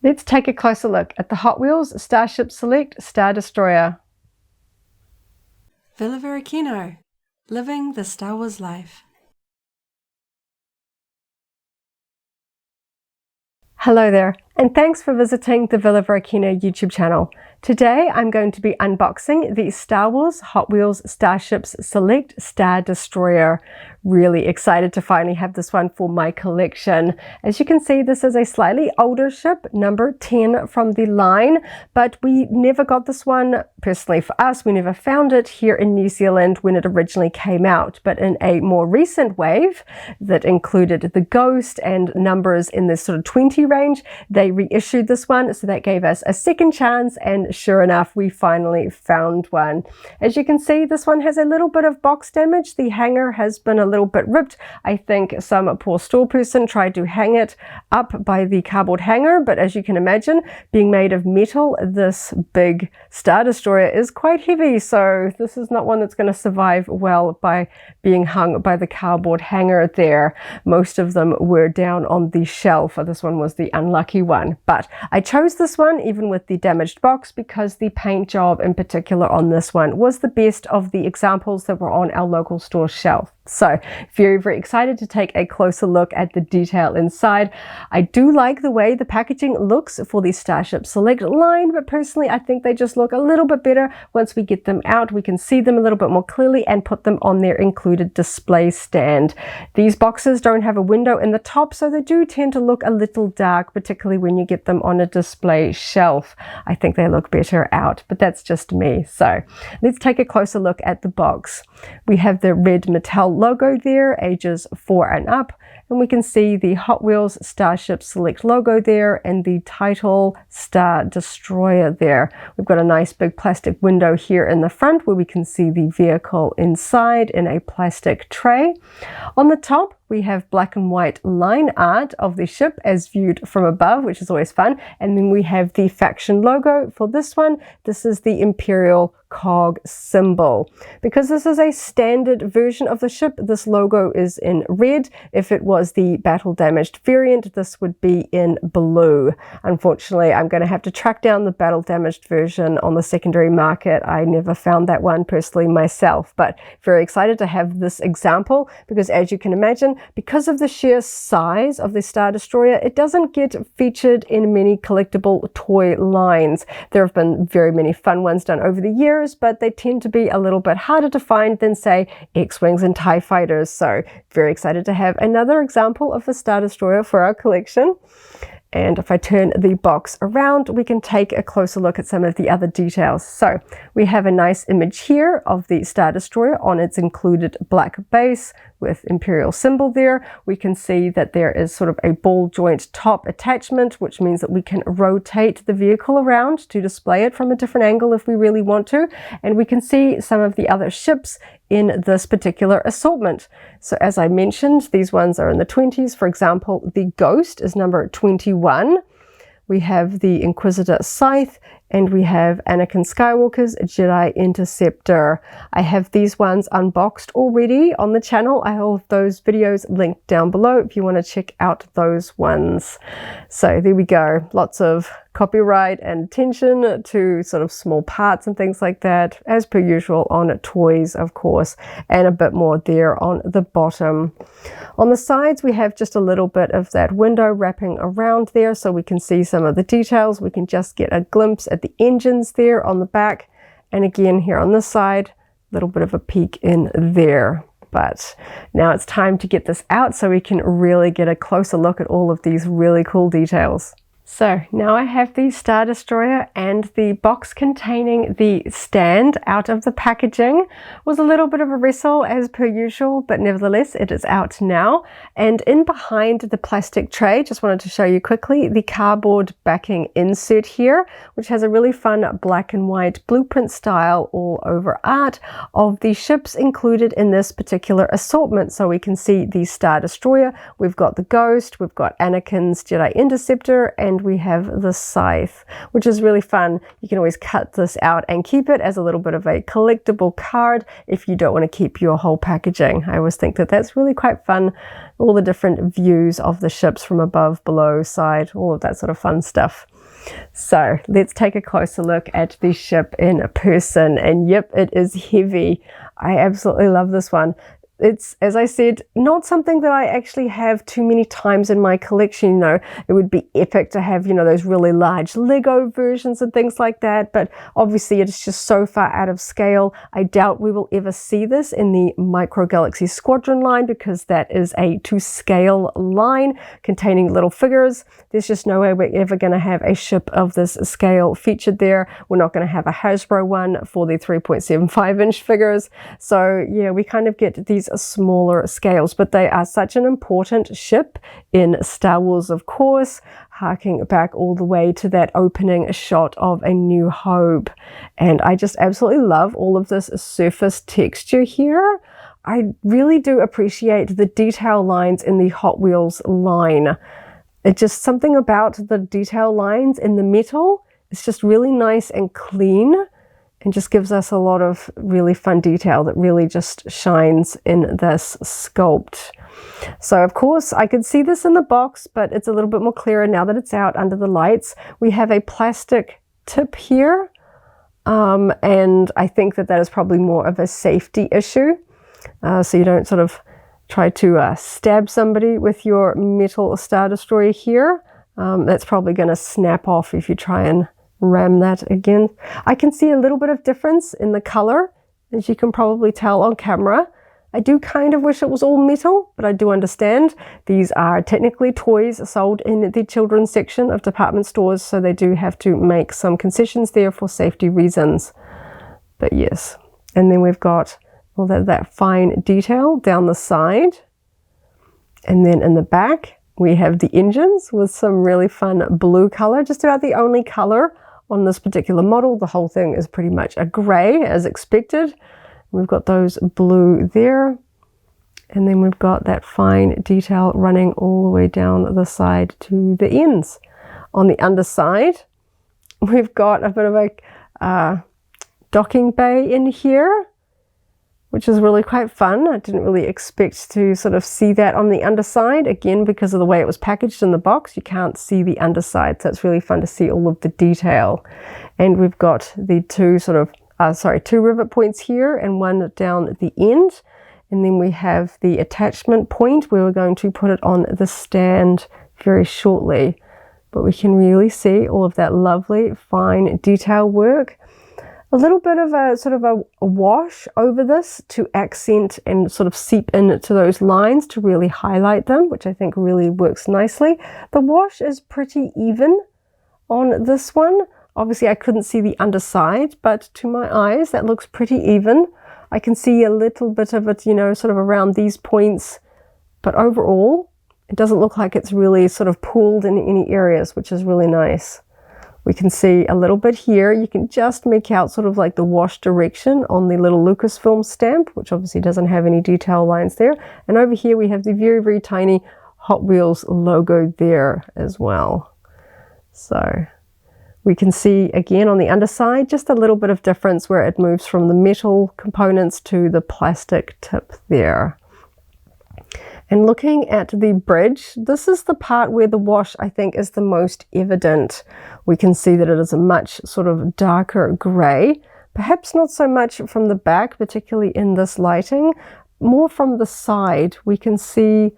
Let's take a closer look at the Hot Wheels Starship Select Star Destroyer. Villa Varykino, living the Star Wars life. Hello there, and thanks for visiting the Villa Varykino YouTube channel. Today I'm going to be unboxing the Star Wars Hot Wheels Starships Select Star Destroyer. Really excited to finally have this one for my collection. As you can see, this is a slightly older ship, number 10 from the line, but we never got this one, personally for us, we never found it here in New Zealand when it originally came out. But in a more recent wave that included the Ghost and numbers in this sort of 20 range, they reissued this one, so that gave us a second chance, and sure enough, we finally found one. As you can see, this one has a little bit of box damage. The hanger has been a little bit ripped. I think some poor store person tried to hang it up by the cardboard hanger, but as you can imagine, being made of metal, this big Star Destroyer is quite heavy, so this is not one that's going to survive well by being hung by the cardboard hanger there. Most of them were down on the shelf. This one was the unlucky one, but I chose this one even with the damaged box because the paint job in particular on this one was the best of the examples that were on our local store shelf. So very excited to take a closer look at the detail inside. I do like the way the packaging looks for the Starship Select line, but personally I think they just look a little bit better once we get them out. We can see them a little bit more clearly and put them on their included display stand. These boxes don't have a window in the top, so they do tend to look a little dark, particularly when you get them on a display shelf. I think they look better out, but that's just me. So let's take a closer look at the box. We have the red Mattel logo there, ages 4 and up, and we can see the Hot Wheels Starship Select logo there and the title Star Destroyer there. We've got a nice big plastic window here in the front where we can see the vehicle inside in a plastic tray. On the top we have black and white line art of the ship as viewed from above, which is always fun. And then we have the faction logo for this one. This is the Imperial cog symbol. Because this is a standard version of the ship, this logo is in red. If it was the battle damaged variant, this would be in blue. Unfortunately, I'm going to have to track down the battle damaged version on the secondary market. I never found that one personally myself, but very excited to have this example because, as you can imagine, because of the sheer size of the Star Destroyer, it doesn't get featured in many collectible toy lines. There have been very many fun ones done over the years, but they tend to be a little bit harder to find than, say, X-Wings and TIE Fighters. So very excited to have another example of the Star Destroyer for our collection. And if I turn the box around, we can take a closer look at some of the other details. So we have a nice image here of the Star Destroyer on its included black base with Imperial symbol there. We can see that there is sort of a ball joint top attachment, which means that we can rotate the vehicle around to display it from a different angle if we really want to. And we can see some of the other ships in this particular assortment. So as I mentioned, these ones are in the 20s. For example, the Ghost is number 21. We have the Inquisitor Scythe, and we have Anakin Skywalker's Jedi Interceptor. I have these ones unboxed already on the channel. I have those videos linked down below if you want to check out those ones. So there we go. Lots of copyright and attention to sort of small parts and things like that, as per usual on toys, of course, and a bit more there on the bottom. On the sides, we have just a little bit of that window wrapping around there so we can see some of the details. We can just get a glimpse at the engines there on the back, and again here on this side, a little bit of a peek in there. But now it's time to get this out so we can really get a closer look at all of these really cool details. So now I have the Star Destroyer and the box containing the stand out of the packaging. It was a little bit of a wrestle as per usual, but nevertheless it is out now. And in behind the plastic tray, just wanted to show you quickly the cardboard backing insert here, which has a really fun black and white blueprint style all over art of the ships included in this particular assortment. So we can see the Star Destroyer, we've got the Ghost, we've got Anakin's Jedi Interceptor, and and we have the scythe, which is really fun. You can always cut this out and keep it as a little bit of a collectible card if you don't want to keep your whole packaging. I always think that that's really quite fun. All the different views of the ships from above, below, side, all of that sort of fun stuff. So let's take a closer look at the ship in person, and yep, it is heavy. I absolutely love this one. It's, as I said, not something that I actually have too many times in my collection. You know, it would be epic to have, you know, those really large Lego versions and things like that, but obviously it is just so far out of scale. I doubt we will ever see this in the Micro Galaxy Squadron line, because that is a to scale line containing little figures. There's just no way we're ever going to have a ship of this scale featured there. We're not going to have a Hasbro one for the 3.75-inch figures. So yeah, we kind of get these smaller scales, but they are such an important ship in Star Wars, of course, harking back all the way to that opening shot of A New Hope. And I just absolutely love all of this surface texture here. I really do appreciate the detail lines in the Hot Wheels line. It's just something about the detail lines in the metal. It's just really nice and clean, and just gives us a lot of really fun detail that really just shines in this sculpt. So of course I could see this in the box, but it's a little bit more clearer now that it's out under the lights. We have a plastic tip here, and I think that that is probably more of a safety issue. So you don't sort of try to stab somebody with your metal Star Destroyer here. That's probably going to snap off if you try and ram that again. I can see a little bit of difference in the color, as you can probably tell on camera. I do kind of wish it was all metal, but I do understand these are technically toys sold in the children's section of department stores, so they do have to make some concessions there for safety reasons. But yes, and then we've got all that fine detail down the side, and then in the back we have the engines with some really fun blue color, just about the only color on this particular model. The whole thing is pretty much a gray, as expected. We've got those blue there, and then we've got that fine detail running all the way down the side to the ends. On the underside, we've got a bit of a docking bay in here, which is really quite fun. I didn't really expect to sort of see that on the underside. Again, because of the way it was packaged in the box, you can't see the underside, so it's really fun to see all of the detail. And we've got the two rivet points here and one down at the end. And then we have the attachment point where we're going to put it on the stand very shortly. But we can really see all of that lovely fine detail work. A little bit of a sort of a wash over this to accent and sort of seep into those lines to really highlight them, which I think really works nicely. The wash is pretty even on this one. Obviously I couldn't see the underside, but to my eyes that looks pretty even. I can see a little bit of it, you know, sort of around these points, but overall it doesn't look like it's really sort of pooled in any areas, which is really nice. We can see a little bit here. You can just make out sort of like the wash direction on the little Lucasfilm stamp, which obviously doesn't have any detail lines there. And over here we have the very, very tiny Hot Wheels logo there as well. So we can see again on the underside just a little bit of difference where it moves from the metal components to the plastic tip there. And looking at the bridge, this is the part where the wash I think is the most evident. We can see that it is a much sort of darker gray, perhaps not so much from the back, particularly in this lighting, more from the side. We can see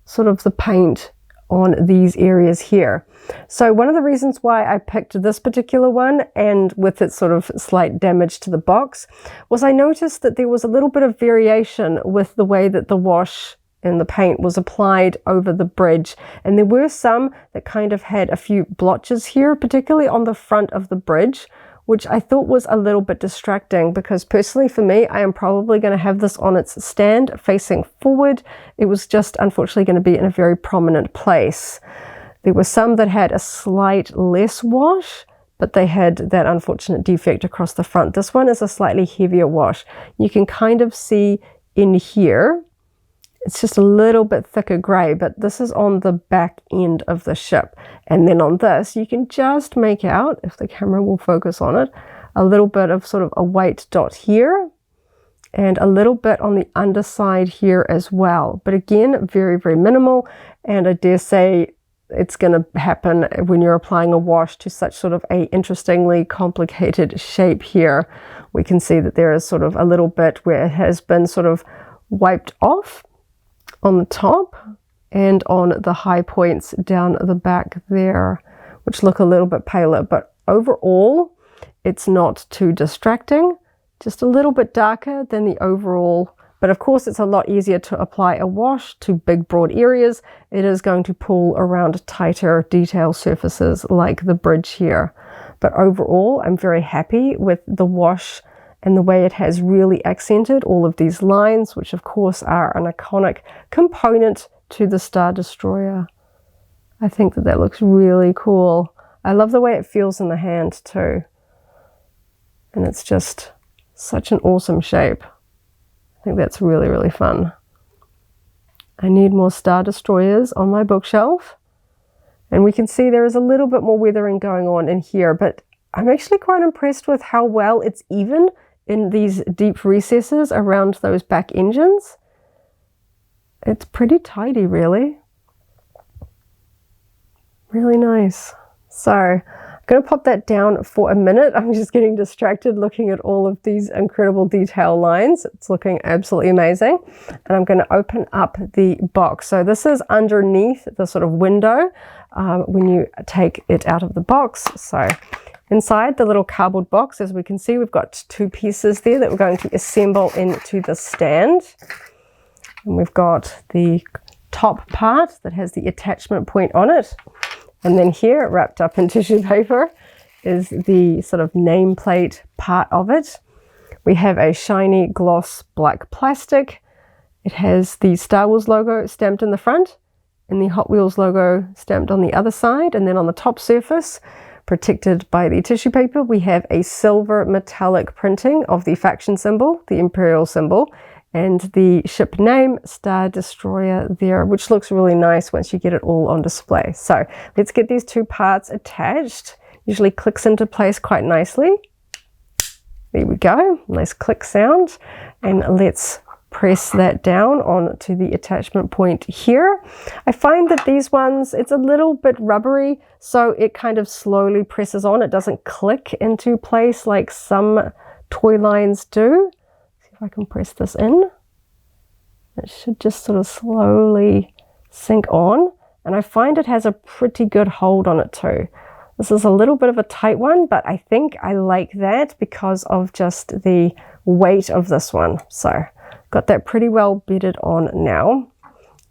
sort of the paint on these areas here. So one of the reasons why I picked this particular one, and with its sort of slight damage to the box, was I noticed that there was a little bit of variation with the way that the wash and the paint was applied over the bridge. And there were some that kind of had a few blotches here, particularly on the front of the bridge, which I thought was a little bit distracting, because personally for me, I am probably going to have this on its stand facing forward. It was just unfortunately going to be in a very prominent place. There were some that had a slight less wash, but they had that unfortunate defect across the front. This one is a slightly heavier wash. You can kind of see in here, It's just a little bit thicker gray, but this is on the back end of the ship. And then on this, you can just make out, if the camera will focus on it, a little bit of sort of a white dot here and a little bit on the underside here as well. But again, very, very minimal. And I dare say it's going to happen when you're applying a wash to such sort of a interestingly complicated shape here. We can see that there is sort of a little bit where it has been sort of wiped off on the top and on the high points down the back there, which look a little bit paler. But overall, it's not too distracting, just a little bit darker than the overall. But of course, it's a lot easier to apply a wash to big, broad areas. It is going to pull around tighter detail surfaces like the bridge here. But overall, I'm very happy with the wash and the way it has really accented all of these lines, which of course are an iconic component to the Star Destroyer. I think that looks really cool. I love the way it feels in the hand too. And it's just such an awesome shape. I think that's really, really fun. I need more Star Destroyers on my bookshelf. And we can see there is a little bit more weathering going on in here, but I'm actually quite impressed with how well it's even in these deep recesses around those back engines. It's pretty tidy, really. Really nice. So I'm going to pop that down for a minute. I'm just getting distracted looking at all of these incredible detail lines. It's looking absolutely amazing. And I'm going to open up the box. So this is underneath the sort of window when you take it out of the box. So inside the little cardboard box, as we can see, we've got two pieces there that we're going to assemble into the stand. And we've got the top part that has the attachment point on it. And then here, wrapped up in tissue paper, is the sort of nameplate part of it. We have a shiny gloss black plastic. It has the Star Wars logo stamped in the front and the Hot Wheels logo stamped on the other side. And then on the top surface, protected by the tissue paper, we have a silver metallic printing of the faction symbol, the Imperial symbol, and the ship name, Star Destroyer there, which looks really nice once you get it all on display. So let's get these two parts attached. Usually clicks into place quite nicely. There we go, nice click sound. And let's press that down onto the attachment point here. I find that these ones, it's a little bit rubbery, so it kind of slowly presses on. It doesn't click into place like some toy lines do. See if I can press this in. It should just sort of slowly sink on. And I find it has a pretty good hold on it too. This is a little bit of a tight one, but I think I like that because of just the weight of this one. So got that pretty well bedded on now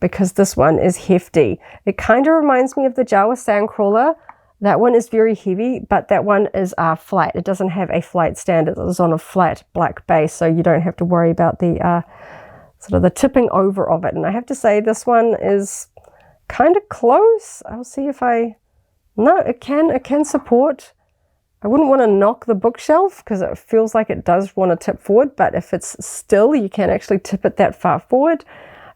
because this one is hefty. It kind of reminds me of the Jawa Sandcrawler. That one is very heavy, but that one is flat. It doesn't have a flight stand. It is on a flat black base, so you don't have to worry about the sort of the tipping over of it. And I have to say this one is kind of close. I'll see if no, it can support. I wouldn't want to knock the bookshelf because it feels like it does want to tip forward, but if it's still, you can actually tip it that far forward.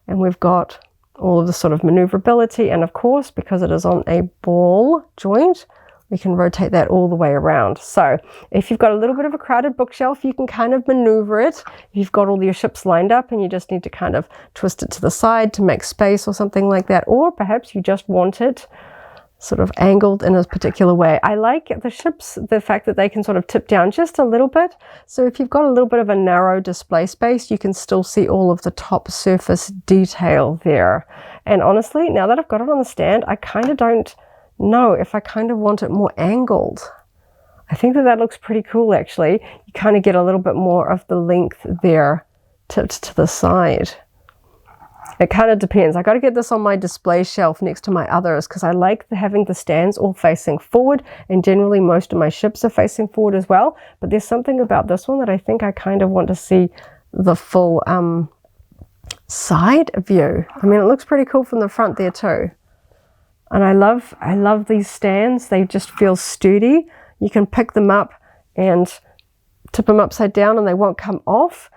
And we've got all of the sort of maneuverability. And of course, because it is on a ball joint, we can rotate that all the way around. So if you've got a little bit of a crowded bookshelf, you can kind of maneuver it. If you've got all your ships lined up and you just need to kind of twist it to the side to make space or something like that, or perhaps you just want it sort of angled in a particular way. I like the ships, the fact that they can sort of tip down just a little bit. So if you've got a little bit of a narrow display space, you can still see all of the top surface detail there. And honestly, now that I've got it on the stand, I kind of don't know if I kind of want it more angled. I think that looks pretty cool actually. You kind of get a little bit more of the length there tipped to the side. It kind of depends. I got to get this on my display shelf next to my others because I like having the stands all facing forward, and generally most of my ships are facing forward as well. But there's something about this one that I think I kind of want to see the full side view. I mean, it looks pretty cool from the front there too. And I love these stands. They just feel sturdy. You can pick them up and tip them upside down and they won't come off.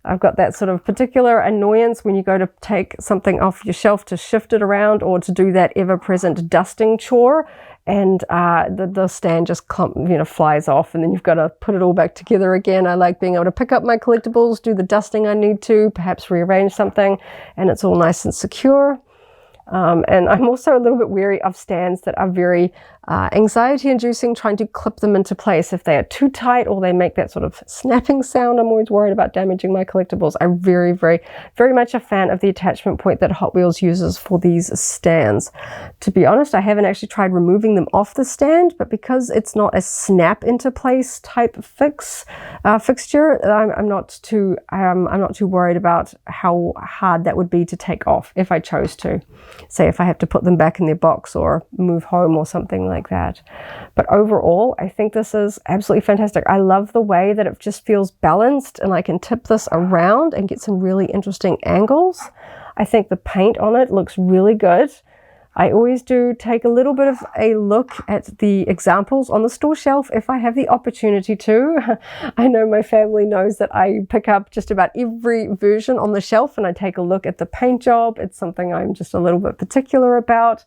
I've got that sort of particular annoyance when you go to take something off your shelf to shift it around or to do that ever-present dusting chore, and the stand just flies off, and then you've got to put it all back together again. I like being able to pick up my collectibles, do the dusting I need to, perhaps rearrange something, and it's all nice and secure. And I'm also a little bit wary of stands that are very anxiety-inducing, trying to clip them into place. If they are too tight or they make that sort of snapping sound, I'm always worried about damaging my collectibles. I'm very, very, very much a fan of the attachment point that Hot Wheels uses for these stands. To be honest, I haven't actually tried removing them off the stand, but because it's not a snap into place type fixture, I'm not too worried about how hard that would be to take off if I chose to. Say if I have to put them back in their box or move home or something like that. But overall, I think this is absolutely fantastic. I love the way that it just feels balanced, and I can tip this around and get some really interesting angles. I think the paint on it looks really good. I always do take a little bit of a look at the examples on the store shelf if I have the opportunity to. I know my family knows that I pick up just about every version on the shelf and I take a look at the paint job. It's something I'm just a little bit particular about.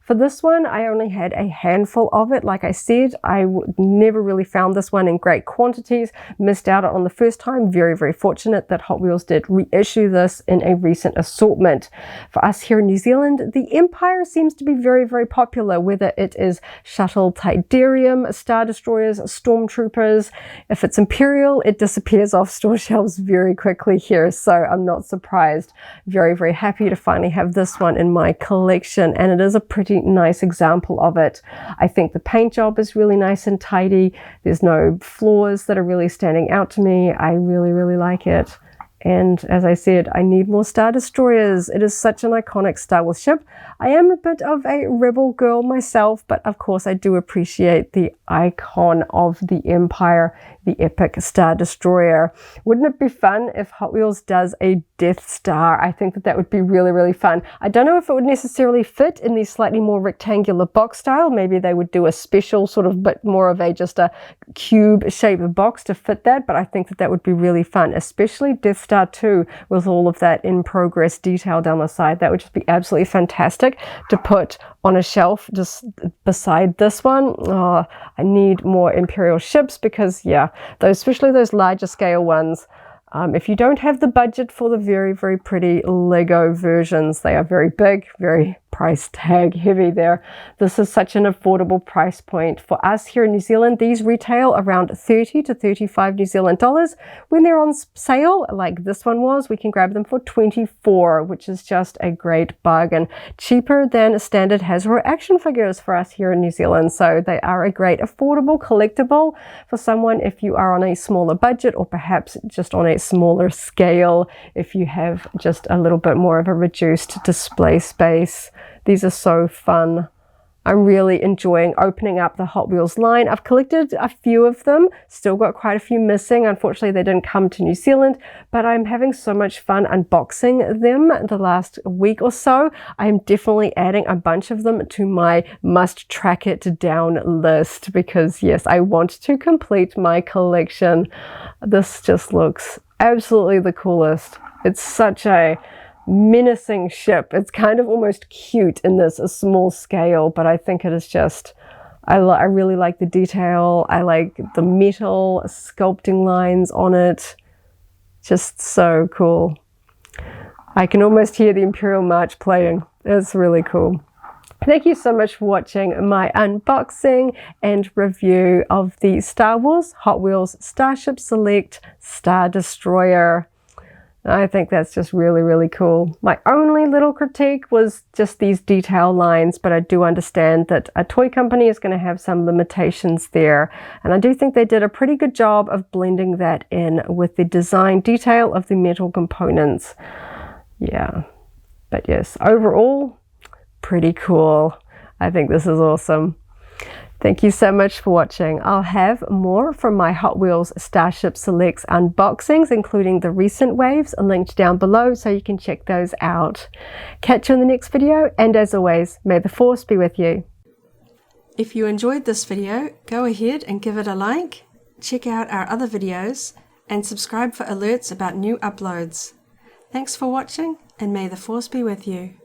For this one, I only had a handful of it. Like I said, I never really found this one in great quantities. Missed out on the first time. Very, very fortunate that Hot Wheels did reissue this in a recent assortment. For us here in New Zealand, the Empire seems to be very, very popular, whether it is Shuttle Tidarium, Star Destroyers, Stormtroopers. If it's Imperial, it disappears off store shelves very quickly here, so I'm not surprised. Very, very happy to finally have this one in my collection, and it is a pretty nice example of it. I think the paint job is really nice and tidy. There's no flaws that are really standing out to me. I really, really like it. And as I said, I need more Star Destroyers. It is such an iconic Star Wars ship. I am a bit of a rebel girl myself, but of course I do appreciate the icon of the Empire, the epic Star Destroyer. Wouldn't it be fun if Hot Wheels does a Death Star? I think that that would be really, really fun. I don't know if it would necessarily fit in the slightly more rectangular box style. Maybe they would do a special sort of bit more of just a cube shaped box to fit that, but I think that that would be really fun, especially Death Star 2 with all of that in progress detail down the side. That would just be absolutely fantastic to put on a shelf just beside this one. Oh, I need more Imperial ships because, yeah, especially those larger scale ones. If you don't have the budget for the very, very pretty Lego versions, they are very big, very price tag heavy there. This is such an affordable price point. For us here in New Zealand, these retail around 30 to 35 New Zealand dollars. When they're on sale, like this one was, we can grab them for 24, which is just a great bargain. Cheaper than standard Hasbro action figures for us here in New Zealand. So they are a great affordable collectible for someone if you are on a smaller budget, or perhaps just on a smaller scale if you have just a little bit more of a reduced display space. These are so fun. I'm really enjoying opening up the Hot Wheels line. I've collected a few of them, still got quite a few missing. Unfortunately, they didn't come to New Zealand, but I'm having so much fun unboxing them the last week or so. I'm definitely adding a bunch of them to my must track it down list because, yes, I want to complete my collection. This just looks absolutely the coolest. It's such a menacing ship. It's kind of almost cute in this small scale, but I think it is just, I really like the detail. I like the metal sculpting lines on it. Just so cool. I can almost hear the Imperial March playing. It's really cool. Thank you so much for watching my unboxing and review of the Star Wars Hot Wheels Starship Select Star Destroyer. I think that's just really, really cool. My only little critique was just these detail lines, but I do understand that a toy company is going to have some limitations there. And I do think they did a pretty good job of blending that in with the design detail of the metal components. Yeah, but yes, overall, pretty cool. I think this is awesome. Thank you so much for watching. I'll have more from my Hot Wheels Starship Selects unboxings, including the recent waves, linked down below so you can check those out. Catch you in the next video, and as always, may the Force be with you. If you enjoyed this video, go ahead and give it a like. Check out our other videos and subscribe for alerts about new uploads. Thanks for watching, and may the Force be with you.